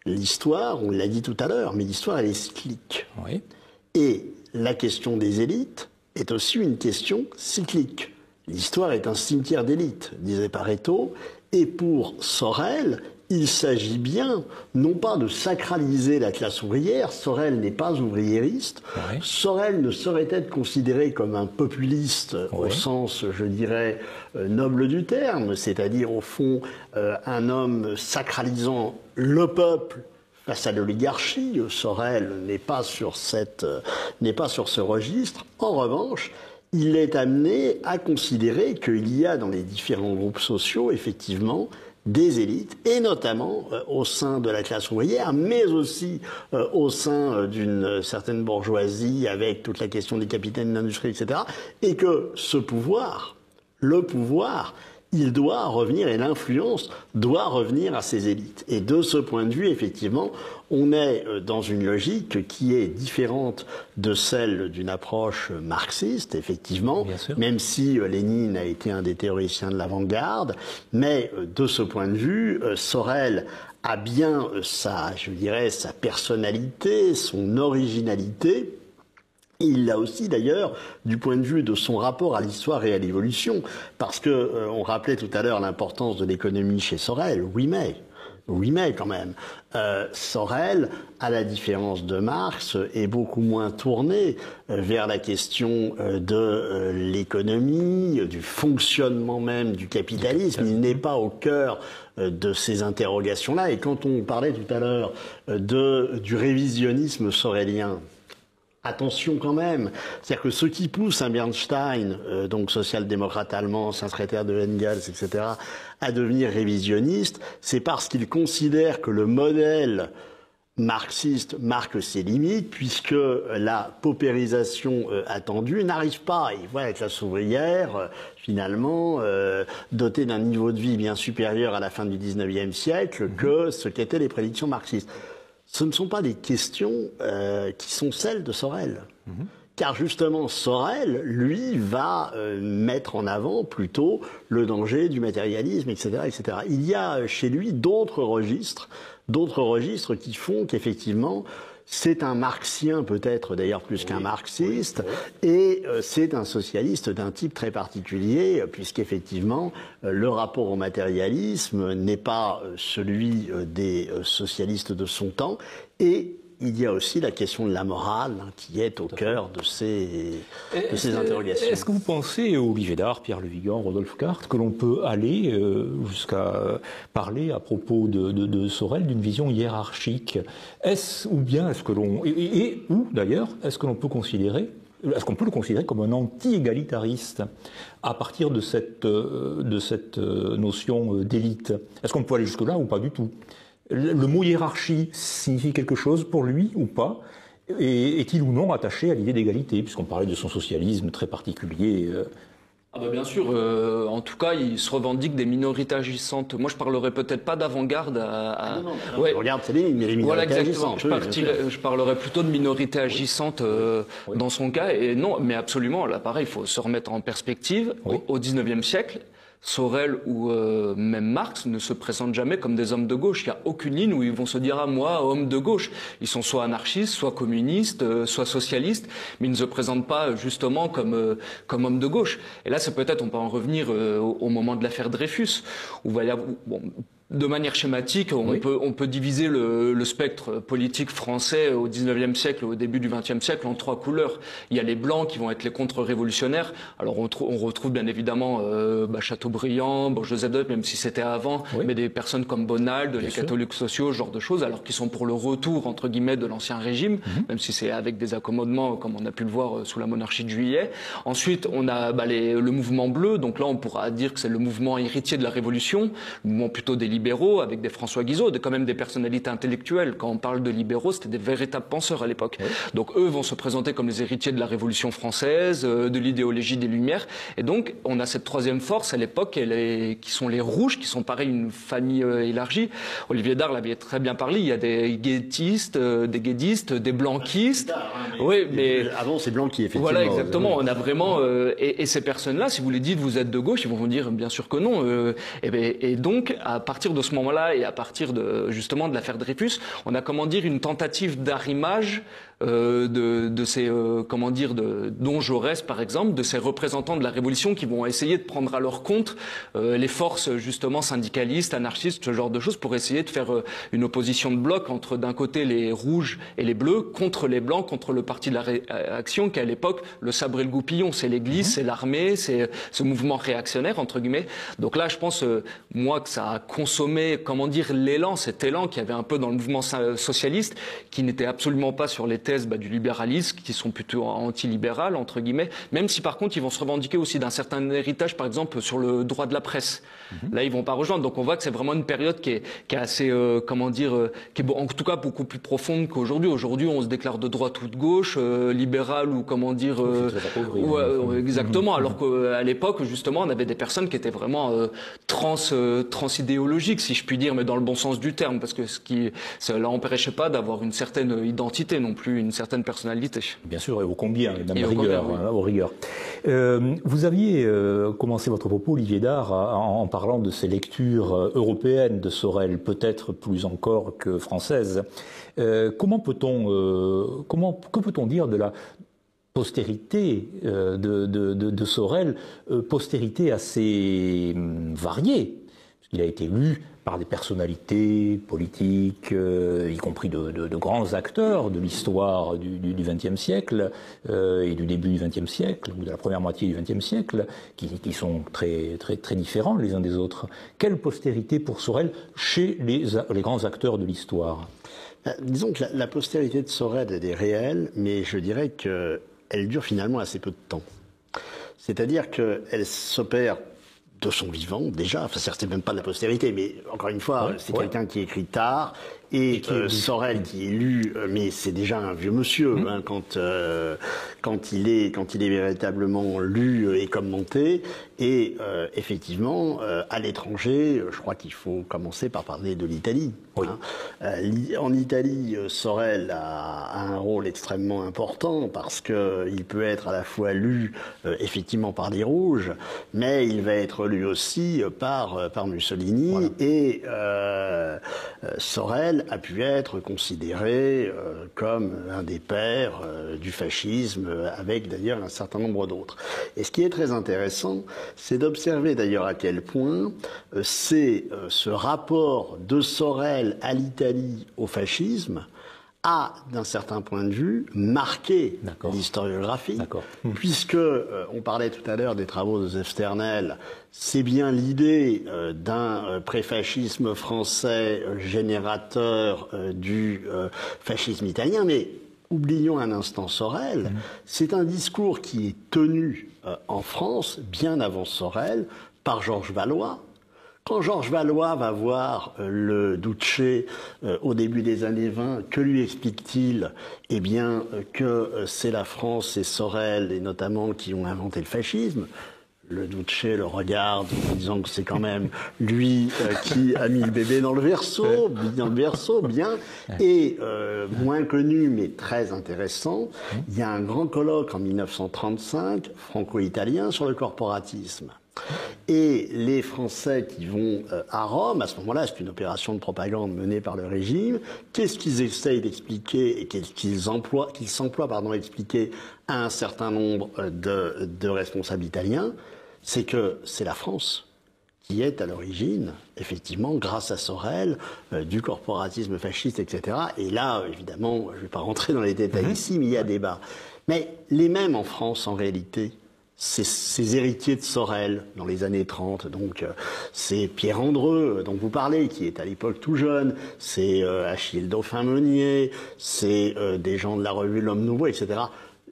l'histoire, on l'a dit tout à l'heure, mais l'histoire elle est cyclique. Oui. Et la question des élites est aussi une question cyclique. L'histoire est un cimetière d'élites, disait Pareto, et pour Sorel, il s'agit bien, non pas de sacraliser la classe ouvrière, Sorel n'est pas ouvriériste, oui. Sorel ne saurait être considéré comme un populiste au sens, je dirais, noble du terme, c'est-à-dire au fond un homme sacralisant le peuple face à l'oligarchie. Sorel n'est pas sur ce registre. En revanche, il est amené à considérer qu'il y a dans les différents groupes sociaux, effectivement, des élites, et notamment au sein de la classe ouvrière, mais aussi au sein d'une certaine bourgeoisie, avec toute la question des capitaines d'industrie, etc., et que ce pouvoir, le pouvoir, il doit revenir, et l'influence doit revenir à ces élites. Et de ce point de vue, effectivement, on est dans une logique qui est différente de celle d'une approche marxiste, effectivement, même si Lénine a été un des théoriciens de l'avant-garde. Mais de ce point de vue, Sorel a bien sa personnalité, son originalité. Il l'a aussi d'ailleurs du point de vue de son rapport à l'histoire et à l'évolution, parce que on rappelait tout à l'heure l'importance de l'économie chez Sorel. Oui mais quand même. Sorel, à la différence de Marx, est beaucoup moins tourné vers la question de l'économie, du fonctionnement même du capitalisme. Il n'est pas au cœur de ces interrogations-là. Et quand on parlait tout à l'heure du révisionnisme sorélien, attention quand même, c'est-à-dire que ce qui pousse un Bernstein, donc social-démocrate allemand, ancien secrétaire de Engels, etc., à devenir révisionniste, c'est parce qu'il considère que le modèle marxiste marque ses limites, puisque la paupérisation attendue n'arrive pas. Il voit la classe ouvrière, finalement, dotée d'un niveau de vie bien supérieur à la fin du XIXe siècle que ce qu'étaient les prédictions marxistes. Ce ne sont pas des questions qui sont celles de Sorel. Car justement, Sorel, lui, va mettre en avant plutôt le danger du matérialisme, etc., etc. Il y a chez lui d'autres registres qui font qu'effectivement, c'est un marxien peut-être d'ailleurs plus qu'un marxiste, et c'est un socialiste d'un type très particulier, puisqu'effectivement le rapport au matérialisme n'est pas celui des socialistes de son temps, et il y a aussi la question de la morale qui est au cœur de ces interrogations. Est-ce que vous pensez, Olivier Dard, Pierre Le Vigan, Rodolphe Carte, que l'on peut aller jusqu'à parler à propos de Sorel d'une vision hiérarchique? Ou bien est-ce que l'on... ou d'ailleurs, est-ce qu'on peut le considérer comme un anti-égalitariste à partir de cette notion d'élite? Est-ce qu'on peut aller jusque-là ou pas du tout? Le mot hiérarchie signifie quelque chose pour lui ou pas? Et est-il ou non attaché à l'idée d'égalité, puisqu'on parlait de son socialisme très particulier Ah bah bien sûr, en tout cas, ils se revendiquent des minorités agissantes. Moi, je parlerais peut-être pas d'avant-garde Ouais. Regarde, c'est mais les minorités voilà, exactement. agissantes. Je parlerais plutôt de minorités agissantes dans son cas. Et non, mais absolument, là, pareil, il faut se remettre en perspective. Oui. Au 19e siècle, Sorel ou même Marx ne se présentent jamais comme des hommes de gauche. Il n'y a aucune ligne où ils vont se dire « Ah, moi, homme de gauche ». Ils sont soit anarchistes, soit communistes, soit socialistes, mais ils ne se présentent pas justement comme hommes de gauche. Et là, c'est peut-être, on peut en revenir au moment de l'affaire Dreyfus, où bon, de manière schématique, on peut diviser le spectre politique français au 19e siècle, au début du 20e siècle, en 3 couleurs. Il y a les blancs qui vont être les contre-révolutionnaires. Alors on retrouve bien évidemment Chateaubriand, Joseph Goebbels, même si c'était avant, mais des personnes comme Bonald, les catholiques sociaux, ce genre de choses, alors qu'ils sont pour le retour, entre guillemets, de l'ancien régime, même si c'est avec des accommodements, comme on a pu le voir sous la monarchie de Juillet. Ensuite, on a le mouvement bleu, donc là on pourra dire que c'est le mouvement héritier de la Révolution, le mouvement plutôt des libéraux, avec des François Guizot, quand même des personnalités intellectuelles. Quand on parle de libéraux, c'était des véritables penseurs à l'époque. Donc eux vont se présenter comme les héritiers de la Révolution française, de l'idéologie des Lumières. Et donc on a cette troisième force à l'époque, qui sont les rouges, qui sont pareil une famille élargie. Olivier Dard l'avait très bien parlé. Il y a des guettistes, des guédistes, des blanquistes. Oui, mais avant c'est Blanqui, effectivement. Voilà, exactement. On a vraiment et ces personnes-là, si vous les dites vous êtes de gauche, ils vont vous dire bien sûr que non. Et donc à partir de ce moment-là et à partir justement de l'affaire Dreyfus, on a une tentative d'arrimage de ces dont Jaurès par exemple, de ces représentants de la Révolution qui vont essayer de prendre à leur compte les forces justement syndicalistes, anarchistes, ce genre de choses, pour essayer de faire une opposition de bloc entre d'un côté les rouges et les bleus contre les blancs, contre le parti de la réaction qui à l'époque le sabre et le goupillon, c'est l'Église, c'est l'armée, c'est ce mouvement réactionnaire entre guillemets. Donc là je pense moi que ça a consommé l'élan, cet élan qu'il y avait un peu dans le mouvement socialiste, qui n'était absolument pas sur les thèses du libéralisme, qui sont plutôt anti-libérales, entre guillemets, même si par contre ils vont se revendiquer aussi d'un certain héritage, par exemple sur le droit de la presse. Là ils vont pas rejoindre, donc on voit que c'est vraiment une période qui est assez, qui est en tout cas beaucoup plus profonde qu'aujourd'hui. Aujourd'hui on se déclare de droite ou de gauche, libéral ou exactement, alors qu'à l'époque justement on avait des personnes qui étaient vraiment transidéologiques, si je puis dire, mais dans le bon sens du terme, parce que cela n'empêchait pas d'avoir une certaine identité non plus, une certaine personnalité. Bien sûr, et au combien, et même aux rigueurs. Vous aviez commencé votre propos, Olivier Dard, en parlant de ces lectures européennes de Sorel, peut-être plus encore que françaises. Que peut-on dire de la postérité de Sorel, postérité assez variée, parce qu'il a été lu par des personnalités politiques, y compris de grands acteurs de l'histoire du XXe siècle et du début du XXe siècle, ou de la première moitié du XXe siècle, qui sont très, très, très différents les uns des autres. Quelle postérité pour Sorel chez les grands acteurs de l'histoire? Disons que la postérité de Sorel est réelle, mais je dirais qu'elle dure finalement assez peu de temps. C'est-à-dire qu'elle s'opère de son vivant, déjà, enfin, c'est même pas de la postérité, mais encore une fois, c'est quelqu'un qui écrit tard, et Sorel qui est lu, mais c'est déjà un vieux monsieur, quand il est véritablement lu et commenté, et effectivement, à l'étranger, je crois qu'il faut commencer par parler de l'Italie. En Italie, Sorel a un rôle extrêmement important, parce qu'il peut être à la fois lu effectivement par les Rouges, mais il va être lu aussi par Mussolini, et Sorel a pu être considéré comme un des pères du fascisme, avec d'ailleurs un certain nombre d'autres. Et ce qui est très intéressant, c'est d'observer d'ailleurs à quel point c'est ce rapport de Sorel à l'Italie, au fascisme, a, d'un certain point de vue, marqué l'historiographie, puisque, on parlait tout à l'heure des travaux de Joseph Sternel, c'est bien l'idée d'un préfascisme français générateur du fascisme italien, mais oublions un instant Sorel, c'est un discours qui est tenu en France, bien avant Sorel, par Georges Valois. Quand Georges Valois va voir le Duce au début des années 20, que lui explique-t-il? Eh bien, que c'est la France et Sorel, et notamment, qui ont inventé le fascisme. Le Duce le regarde en disant que c'est quand même lui qui a mis le bébé dans le berceau, bien. Et moins connu mais très intéressant, il y a un grand colloque en 1935 franco-italien sur le corporatisme. Et les Français qui vont à Rome, à ce moment-là, c'est une opération de propagande menée par le régime. Qu'est-ce qu'ils essayent d'expliquer et qu'ils s'emploient à expliquer à un certain nombre de responsables italiens? C'est que c'est la France qui est à l'origine, effectivement, grâce à Sorel, du corporatisme fasciste, etc. Et là, évidemment, je ne vais pas rentrer dans les détails ici, mais il y a débat. Mais les mêmes en France, en réalité, ces héritiers de Sorel dans les années 30, donc c'est Pierre Andreu dont vous parlez, qui est à l'époque tout jeune, c'est Achille Dauphin-Meunier, c'est des gens de la revue L'Homme Nouveau, etc.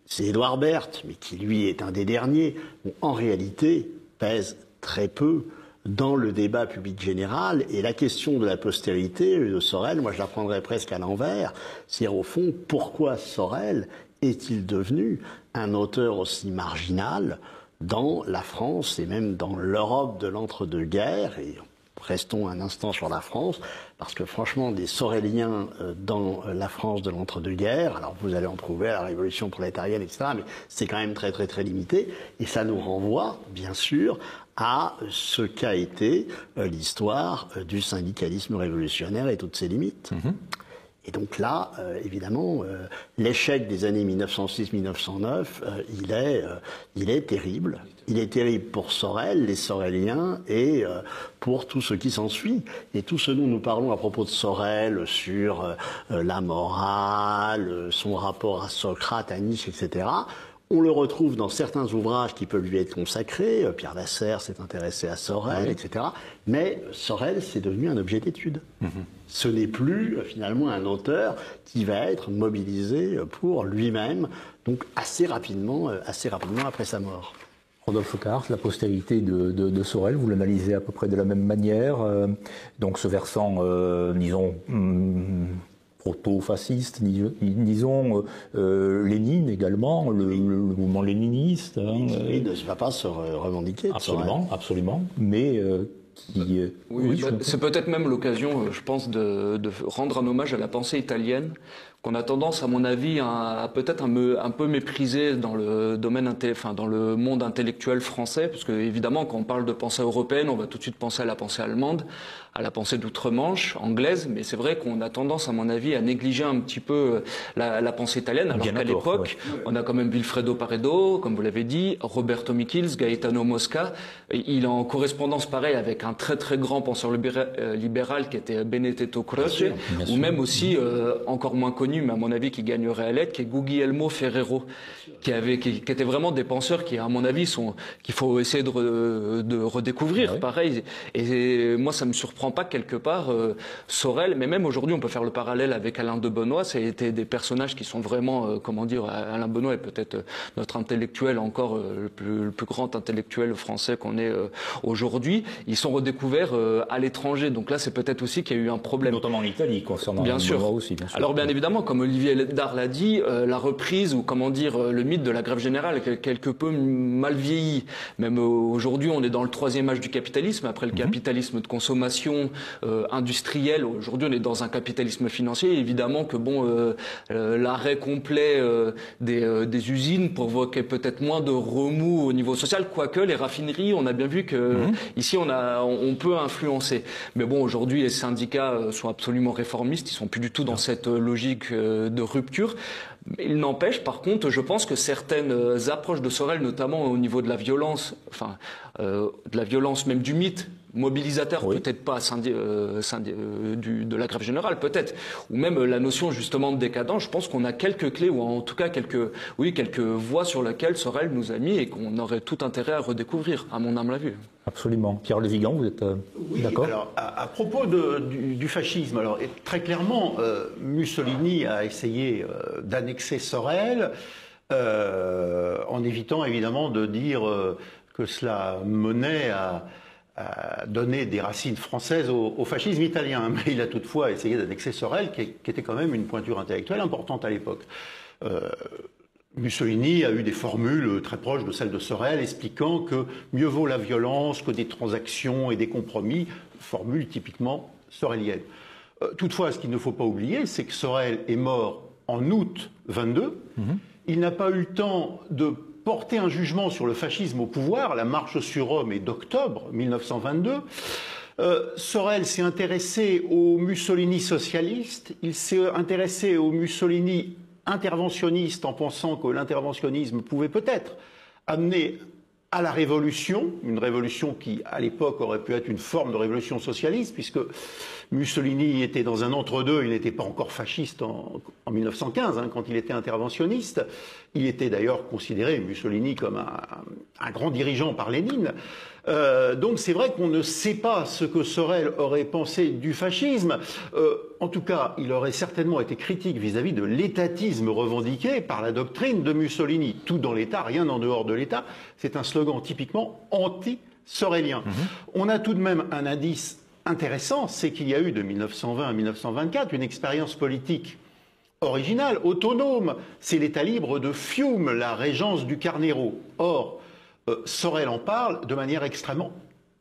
C'est Édouard Berthe, mais qui lui est un des derniers, en réalité pèse très peu dans le débat public général. Et la question de la postérité de Sorel, moi je la prendrais presque à l'envers, c'est-à-dire au fond, pourquoi Sorel est-il devenu un auteur aussi marginal dans la France et même dans l'Europe de l'entre-deux-guerres? Et restons un instant sur la France, parce que franchement, des Soréliens dans la France de l'entre-deux-guerres, alors vous allez en trouver à la Révolution prolétarienne, etc., mais c'est quand même très très très limité, et ça nous renvoie, bien sûr, à ce qu'a été l'histoire du syndicalisme révolutionnaire et toutes ses limites. Et donc là, évidemment, l'échec des années 1906-1909, il est terrible. Il est terrible pour Sorel, les Soréliens, et pour tout ce qui s'ensuit. Et tout ce dont nous parlons à propos de Sorel sur la morale, son rapport à Socrate, à Nietzsche, etc., on le retrouve dans certains ouvrages qui peuvent lui être consacrés. Pierre Lasserre s'est intéressé à Sorel, etc. Mais Sorel, c'est devenu un objet d'étude. Ce n'est plus, finalement, un auteur qui va être mobilisé pour lui-même, donc assez rapidement après sa mort. Rodolphe Cars, la postérité de Sorel, vous l'analysez à peu près de la même manière. Donc ce versant, disons, proto-fasciste, disons, Lénine également, le mouvement léniniste. Il ne va pas se revendiquer. Absolument, absolument. Mais oui, c'est peut-être même l'occasion, je pense, de rendre un hommage à la pensée italienne, qu'on a tendance, à mon avis, à peut-être un peu mépriser dans le domaine, dans le monde intellectuel français, parce que évidemment, quand on parle de pensée européenne, on va tout de suite penser à la pensée allemande, à la pensée d'outre-Manche, anglaise, mais c'est vrai qu'on a tendance, à mon avis, à négliger un petit peu la pensée italienne, alors qu'à l'époque, on a quand même Vilfredo Paredo, comme vous l'avez dit, Roberto Michels, Gaetano Mosca, il est en correspondance pareil avec un très très grand penseur libéral qui était Benedetto Croce, ou même aussi, encore moins connu, mais à mon avis qui gagnerait à l'être, qui est Guglielmo Ferrero, qui étaient vraiment des penseurs qui, à mon avis, qu'il faut essayer de redécouvrir, pareil. Et moi, ça me surprend pas quelque part, Sorel, mais même aujourd'hui, on peut faire le parallèle avec Alain de Benoît, ça a été des personnages qui sont vraiment, comment dire, Alain Benoît est peut-être notre intellectuel encore, le plus grand intellectuel français qu'on ait aujourd'hui. Ils sont redécouverts à l'étranger, donc là, c'est peut-être aussi qu'il y a eu un problème. Notamment en Italie, concernant bien sûr. Benoît aussi, bien sûr. Alors, bien évidemment, comme Olivier Dard l'a dit, la reprise, ou comment dire, le mythe de la grève générale est quelque peu mal vieilli. Même aujourd'hui, on est dans le troisième âge du capitalisme, après le capitalisme de consommation industrielle. Aujourd'hui, on est dans un capitalisme financier. Évidemment que bon, l'arrêt complet des usines provoquait peut-être moins de remous au niveau social, quoique les raffineries, on a bien vu que ici, on peut influencer. Mais bon, aujourd'hui, les syndicats sont absolument réformistes. Ils sont plus du tout dans cette logique de rupture. Il n'empêche, par contre, je pense que certaines approches de Sorel, notamment au niveau de la violence, de la violence même du mythe, mobilisateur, peut-être pas de la grève générale, peut-être, ou même la notion justement de décadence, je pense qu'on a quelques clés, ou en tout cas quelques voies sur lesquelles Sorel nous a mis et qu'on aurait tout intérêt à redécouvrir, à mon humble avis. Absolument. Pierre Le Vigan, vous êtes d'accord? Alors, à propos du fascisme, alors très clairement, Mussolini a essayé d'annexer Sorel, en évitant évidemment de dire que cela menait à donner des racines françaises au fascisme italien. Mais il a toutefois essayé d'annexer Sorel, qui était quand même une pointure intellectuelle importante à l'époque. Mussolini a eu des formules très proches de celles de Sorel, expliquant que mieux vaut la violence que des transactions et des compromis, formule typiquement sorelienne. Toutefois, ce qu'il ne faut pas oublier, c'est que Sorel est mort en août 22. Il n'a pas eu le temps de porter un jugement sur le fascisme au pouvoir. La marche sur Rome est d'octobre 1922. Sorel s'est intéressé au Mussolini socialiste, il s'est intéressé au Mussolini interventionniste en pensant que l'interventionnisme pouvait peut-être amener à la révolution, une révolution qui, à l'époque, aurait pu être une forme de révolution socialiste, puisque Mussolini était dans un entre-deux, il n'était pas encore fasciste en 1915, quand il était interventionniste. Il était d'ailleurs considéré, Mussolini, comme un grand dirigeant par Lénine. Donc c'est vrai qu'on ne sait pas ce que Sorel aurait pensé du fascisme. En tout cas, il aurait certainement été critique vis-à-vis de l'étatisme revendiqué par la doctrine de Mussolini. Tout dans l'État, rien en dehors de l'État. C'est un slogan typiquement anti-sorélien. On a tout de même un indice intéressant, c'est qu'il y a eu de 1920 à 1924 une expérience politique originale, autonome. C'est l'État libre de Fiume, la régence du Carnero. Or, Sorel en parle de manière extrêmement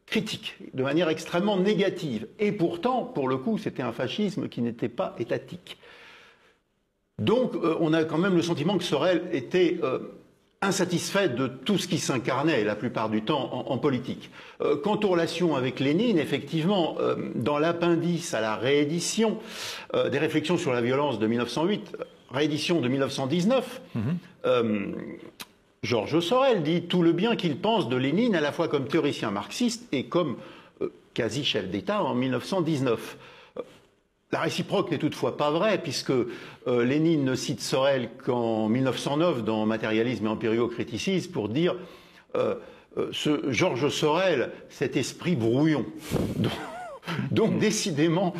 critique, de manière extrêmement négative. Et pourtant, pour le coup, c'était un fascisme qui n'était pas étatique. Donc, on a quand même le sentiment que Sorel était insatisfait de tout ce qui s'incarnait la plupart du temps en politique. Quant aux relations avec Lénine, effectivement, dans l'appendice à la réédition des réflexions sur la violence de 1908, réédition de 1919, Georges Sorel dit tout le bien qu'il pense de Lénine à la fois comme théoricien marxiste et comme quasi-chef d'État en 1919. La réciproque n'est toutefois pas vraie, puisque Lénine ne cite Sorel qu'en 1909 dans Matérialisme et empiriocriticisme pour dire Georges Sorel, cet esprit brouillon. Donc décidément,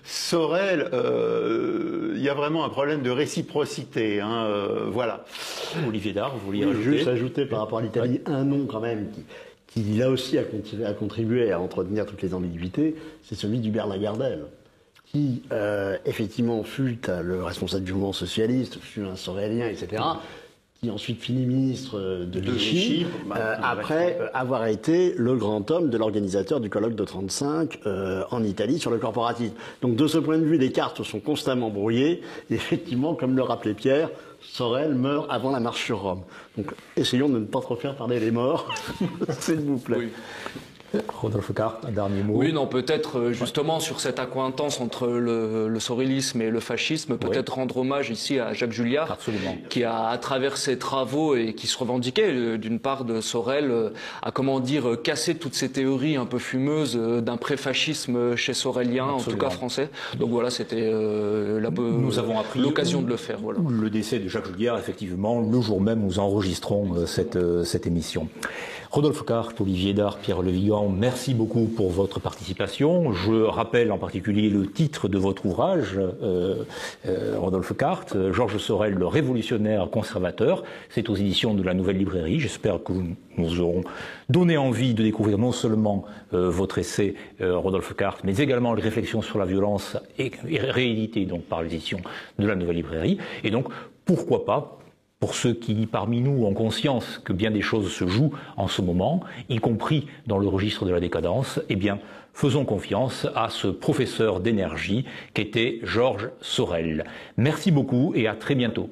Sorel, il y a vraiment un problème de réciprocité. Voilà. Olivier Dard, vous vouliez rajouter ? Juste ajouter par rapport à l'Italie un nom quand même qui là aussi a contribué à entretenir toutes les ambiguïtés, c'est celui d'Hubert Lagardelle, qui effectivement fut le responsable du mouvement socialiste, fut un sorélien, etc., qui ensuite finit ministre de Vichy, après avoir été le grand homme de l'organisateur du colloque de 1935 en Italie sur le corporatisme. Donc de ce point de vue, les cartes sont constamment brouillées. Et effectivement, comme le rappelait Pierre, Sorel meurt avant la marche sur Rome. Donc essayons de ne pas trop faire parler les morts, s'il vous plaît. Oui. Rodolphe Cart, un dernier mot. Oui, non, peut-être justement sur cette accointance entre le sorélisme et le fascisme, peut-être rendre hommage ici à Jacques Julliard, Absolument. Qui a, à travers ses travaux et qui se revendiquait d'une part de Sorel, a comment dire cassé toutes ces théories un peu fumeuses d'un pré-fascisme chez Sorelien, en tout cas français. Donc voilà, c'était nous avons appris l'occasion de le faire. Voilà. Le décès de Jacques Julliard, effectivement, le jour même où nous enregistrons cette émission. Rodolphe Cart, Olivier Dard, Pierre Le Vigan, merci beaucoup pour votre participation. Je rappelle en particulier le titre de votre ouvrage, Rodolphe Cart, Georges Sorel, le révolutionnaire conservateur. C'est aux éditions de la Nouvelle Librairie. J'espère que nous aurons donné envie de découvrir non seulement votre essai, Rodolphe Cart, mais également les réflexions sur la violence et réédité donc par l'édition de la Nouvelle Librairie. Et donc, pourquoi pas, pour ceux qui, parmi nous, ont conscience que bien des choses se jouent en ce moment, y compris dans le registre de la décadence, eh bien, faisons confiance à ce professeur d'énergie qu'était Georges Sorel. Merci beaucoup et à très bientôt.